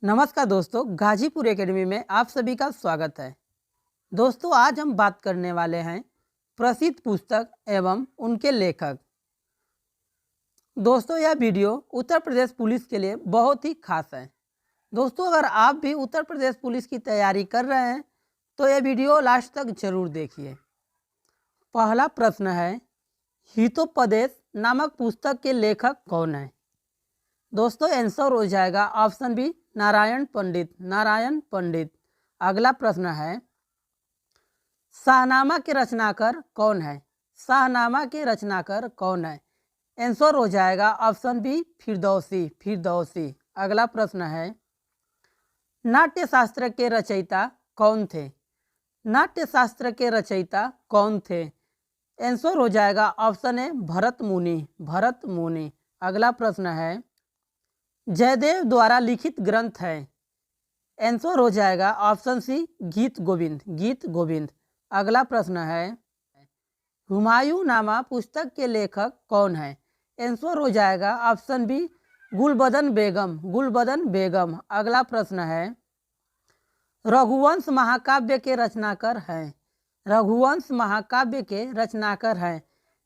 नमस्कार दोस्तों, गाजीपुर एकेडमी में आप सभी का स्वागत है। दोस्तों, आज हम बात करने वाले हैं प्रसिद्ध पुस्तक एवं उनके लेखक। दोस्तों, यह वीडियो उत्तर प्रदेश पुलिस के लिए बहुत ही खास है। दोस्तों, अगर आप भी उत्तर प्रदेश पुलिस की तैयारी कर रहे हैं तो यह वीडियो लास्ट तक जरूर देखिए। पहला प्रश्न है, हितोपदेश नामक पुस्तक के लेखक कौन है? दोस्तों, आंसर हो जाएगा ऑप्शन बी, नारायण पंडित। नारायण पंडित। अगला प्रश्न है, शाहनामा के रचनाकार कौन है? शाहनामा के रचनाकार कौन है? आंसर हो जाएगा ऑप्शन बी, फिरदौसी। फिरदौसी। अगला प्रश्न है, नाट्य शास्त्र के रचयिता कौन थे? नाट्य शास्त्र के रचयिता कौन थे? आंसर हो जाएगा ऑप्शन ए, भरत मुनि। भरत मुनि। अगला प्रश्न है, जयदेव द्वारा लिखित ग्रंथ है? आंसर हो जाएगा ऑप्शन सी, गीत गोविंद। गीत गोविंद। अगला प्रश्न है, हुमायूं नामा पुस्तक के लेखक कौन है? आंसर हो जाएगा ऑप्शन बी, गुलबदन बेगम। गुलबदन बेगम। अगला प्रश्न है, रघुवंश महाकाव्य के रचनाकार हैं? रघुवंश महाकाव्य के रचनाकार हैं?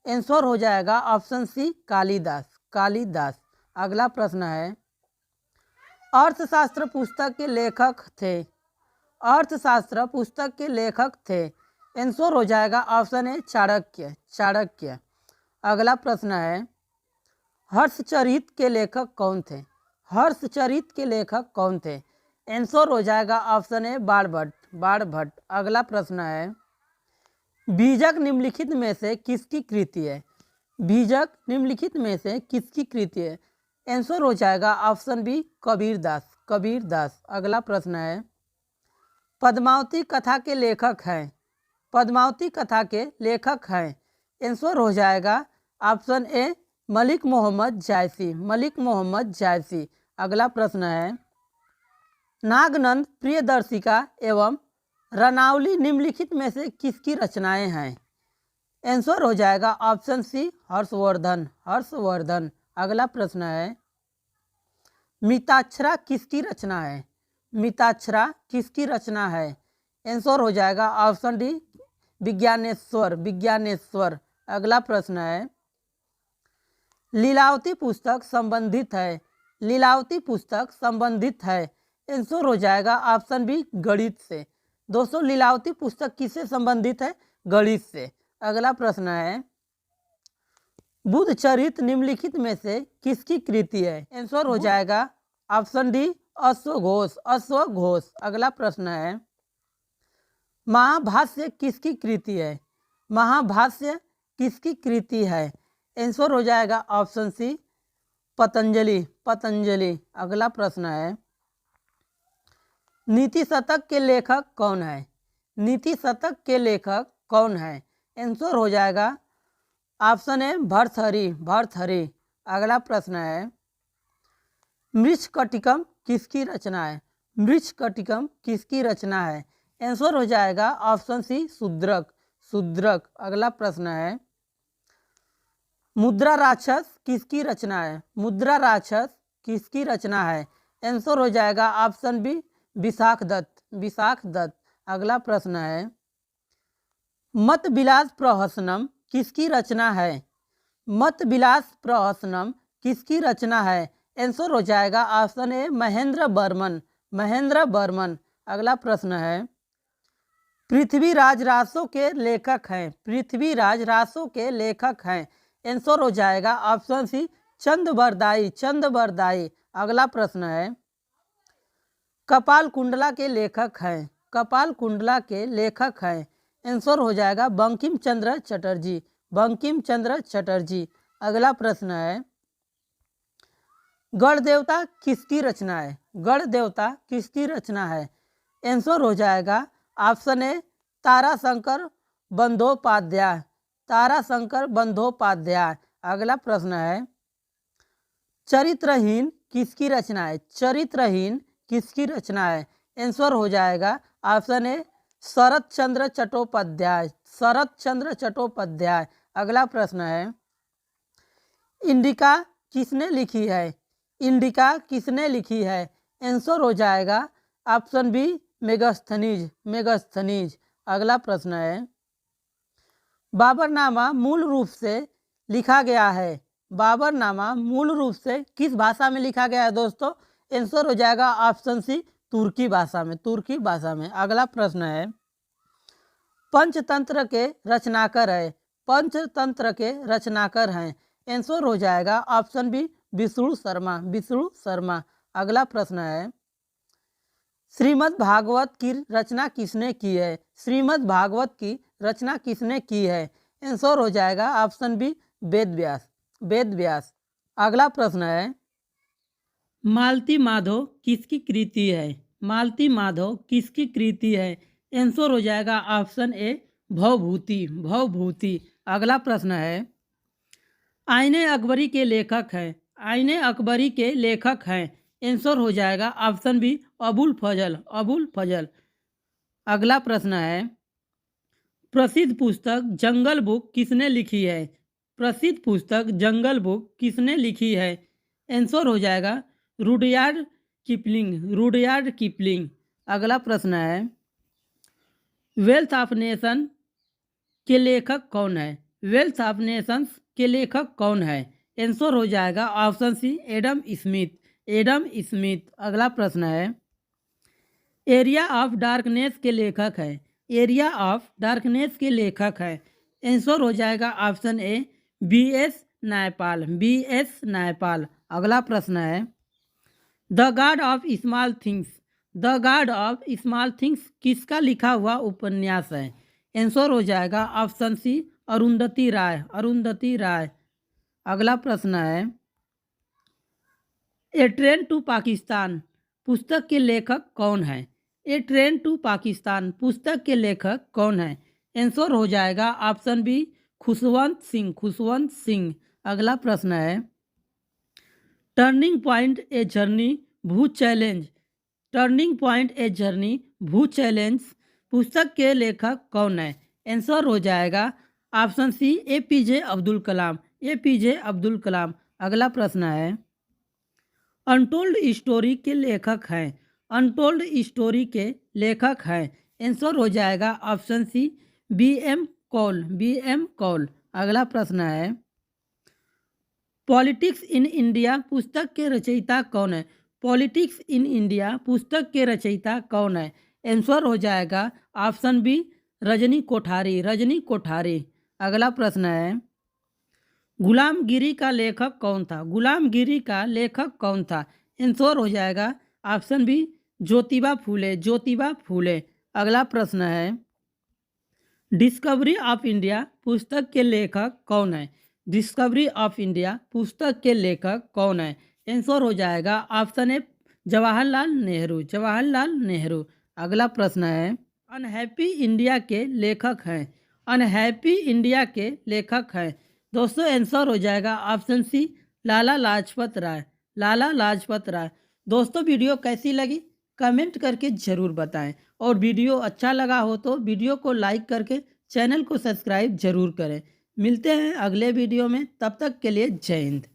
आंसर हो जाएगा ऑप्शन सी, कालिदास। कालिदास। अगला प्रश्न है, अर्थशास्त्र पुस्तक के लेखक थे? अर्थशास्त्र पुस्तक के लेखक थे? आंसर हो जाएगा ऑप्शन ए, चाणक्य। चाणक्य। अगला प्रश्न है, हर्षचरित के लेखक कौन थे? हर्षचरित के लेखक कौन थे? आंसर हो जाएगा ऑप्शन ए, बाणभट्ट। बाणभट्ट। अगला प्रश्न है, बीजक निम्नलिखित में से किसकी कृति है? बीजक निम्नलिखित में से किसकी कृति है? आंसर हो जाएगा ऑप्शन बी, कबीरदास। कबीरदास। अगला प्रश्न है, पद्मावती कथा के लेखक हैं? पद्मावती कथा के लेखक हैं? आंसर हो जाएगा ऑप्शन ए, मलिक मोहम्मद जायसी। मलिक मोहम्मद जायसी। अगला प्रश्न है, नागनंद प्रियदर्शिका एवं रनावली निम्नलिखित में से किसकी रचनाएं हैं? आंसर हो जाएगा ऑप्शन सी, हर्षवर्धन। हर्षवर्धन। अगला प्रश्न है, मिताक्षरा किसकी रचना है? मिताक्षरा किसकी रचना है? आंसर हो जाएगा ऑप्शन डी, विज्ञानेश्वर। विज्ञानेश्वर। अगला प्रश्न है, लीलावती पुस्तक संबंधित है? लीलावती पुस्तक संबंधित है? आंसर हो जाएगा ऑप्शन बी, गणित से। दोस्तों, लीलावती पुस्तक किससे संबंधित है? गणित से। अगला प्रश्न है, बुद्ध चरित निम्नलिखित में से किसकी कृति है? आंसर हो जाएगा ऑप्शन डी, अश्वघोष। अश्वघोष। अगला प्रश्न है, महाभाष्य किसकी कृति है? महाभाष्य किसकी कृति है? आंसर हो जाएगा ऑप्शन सी, पतंजलि। पतंजलि। अगला प्रश्न है, नीति शतक के लेखक कौन है? नीति शतक के लेखक कौन है? आंसर हो जाएगा ऑप्शन ए, भर्तृहरि। भर्तृहरि। अगला प्रश्न है, मृच्छकटिकम किसकी रचना है? मृच्छकटिकम किसकी रचना है? आंसर हो जाएगा ऑप्शन सी, शूद्रक। शूद्रक। अगला प्रश्न है, मुद्रा राक्षस किसकी रचना है? मुद्रा राक्षस किसकी रचना है? आंसर हो जाएगा ऑप्शन बी, विशाख दत्त। विशाख दत्त। अगला प्रश्न है, मत विलास प्रहसनम किसकी रचना है? मत विलास प्रहसनम किसकी रचना है? आंसर हो जाएगा ऑप्शन ए, महेंद्र वर्मन। महेंद्र वर्मन। अगला प्रश्न है, पृथ्वीराज रासो के लेखक हैं? पृथ्वीराज रासो के लेखक हैं? आंसर हो जाएगा ऑप्शन सी, चंदबरदाई। चंदबरदाई। अगला प्रश्न है, कपाल कुंडला के लेखक हैं? कपाल कुंडला के लेखक हैं? आंसर हो जाएगा बंकिम चंद्र चटर्जी। बंकिम चंद्र चटर्जी। अगला प्रश्न है, गण देवता किसकी रचना है? गण देवता किसकी रचना है? आंसर हो जाएगा ऑप्शन ए, ताराशंकर बंदोपाध्याय। ताराशंकर बंदोपाध्याय। अगला प्रश्न है, चरित्रहीन किसकी रचना है? चरित्रहीन किसकी रचना है? आंसर हो जाएगा ऑप्शन ए, शरत चंद्र चट्टोपाध्याय। शरत चंद्र चट्टोपाध्याय। अगला प्रश्न है, इंडिका किसने लिखी है? इंडिका किसने लिखी है? आंसर हो जाएगा ऑप्शन बी मेगास्थनीज, मेगास्थनीज। अगला प्रश्न है, बाबरनामा मूल रूप से लिखा गया है, बाबरनामा मूल रूप से किस भाषा में लिखा गया है दोस्तों? आंसर हो जाएगा ऑप्शन सी तुर्की भाषा में, तुर्की भाषा में। अगला प्रश्न है, पंचतंत्र के रचनाकार है, पंचतंत्र के रचनाकार हैं। आंसर हो जाएगा ऑप्शन बी विष्णु शर्मा, विष्णु शर्मा। अगला प्रश्न है, श्रीमद् भागवत की रचना किसने की है? श्रीमद् भागवत की रचना किसने की है? आंसर हो जाएगा ऑप्शन बी वेद व्यास, वेद व्यास। अगला प्रश्न है, मालती माधव किसकी कृति है? मालती माधव किसकी कृति है? आंसर हो जाएगा ऑप्शन ए भवभूति, भवभूति। अगला प्रश्न है, आईने अकबरी के लेखक हैं, आईने अकबरी के लेखक हैं। आंसर हो जाएगा ऑप्शन बी अबुल फजल, अबुल फजल। अगला प्रश्न है, प्रसिद्ध पुस्तक जंगल बुक किसने लिखी है? प्रसिद्ध पुस्तक जंगल बुक किसने लिखी है? आंसर हो जाएगा रुडयार्ड किपलिंग, रुडयार्ड किपलिंग। अगला प्रश्न है, वेल्थ ऑफ नेशन के लेखक कौन है? वेल्थ ऑफ नेशंस के लेखक कौन है? आंसर हो जाएगा option C Adam Smith, Adam Smith. अगला प्रश्न है, एरिया ऑफ डार्कनेस के लेखक है, एरिया ऑफ डार्कनेस के लेखक है। आंसर हो जाएगा option A B S Naipaul, B S Naipaul. अगला प्रश्न है, the God of small things, the God of small things किसका लिखा हुआ उपन्यास है? आंसर हो जाएगा ऑप्शन सी अरुंधति राय, अरुंधति राय। अगला प्रश्न है, ए ट्रेन टू पाकिस्तान पुस्तक के लेखक कौन है? ए ट्रेन टू पाकिस्तान पुस्तक के लेखक कौन है? आंसर हो जाएगा ऑप्शन बी खुशवंत सिंह, खुशवंत सिंह। अगला प्रश्न है, टर्निंग पॉइंट ए जर्नी भू challenge, turning point a journey भू चैलेंज पुस्तक के लेखक कौन है? आंसर हो जाएगा ऑप्शन सी एपीजे अब्दुल कलाम, एपीजे अब्दुल कलाम। अगला प्रश्न है, अनटोल्ड स्टोरी के लेखक हैं, अनटोल्ड स्टोरी के लेखक हैं। आंसर हो जाएगा option C B M Kaul, B M Kaul. अगला प्रश्न है, पॉलिटिक्स इन इंडिया पुस्तक के रचयिता कौन है? पॉलिटिक्स इन इंडिया पुस्तक के रचयिता कौन है? आंसर हो जाएगा ऑप्शन बी रजनी कोठारी, रजनी कोठारी। अगला प्रश्न है, गुलामगिरी का लेखक कौन था? गुलामगिरी का लेखक कौन था? आंसर हो जाएगा ऑप्शन बी ज्योतिबा फूले, ज्योतिबा फूले। अगला प्रश्न है, डिस्कवरी ऑफ इंडिया पुस्तक के लेखक कौन है? डिस्कवरी ऑफ इंडिया पुस्तक के लेखक कौन है? आंसर हो जाएगा ऑप्शन ए जवाहरलाल नेहरू, जवाहरलाल नेहरू। अगला प्रश्न है, अनहैप्पी इंडिया के लेखक हैं, अनहैप्पी इंडिया के लेखक हैं। दोस्तों आंसर हो जाएगा ऑप्शन सी लाला लाजपत राय, लाला लाजपत राय। दोस्तों वीडियो कैसी लगी कमेंट करके ज़रूर बताएं, और वीडियो अच्छा लगा हो तो वीडियो को लाइक करके चैनल को सब्सक्राइब जरूर करें। मिलते हैं अगले वीडियो में, तब तक के लिए जय हिंद।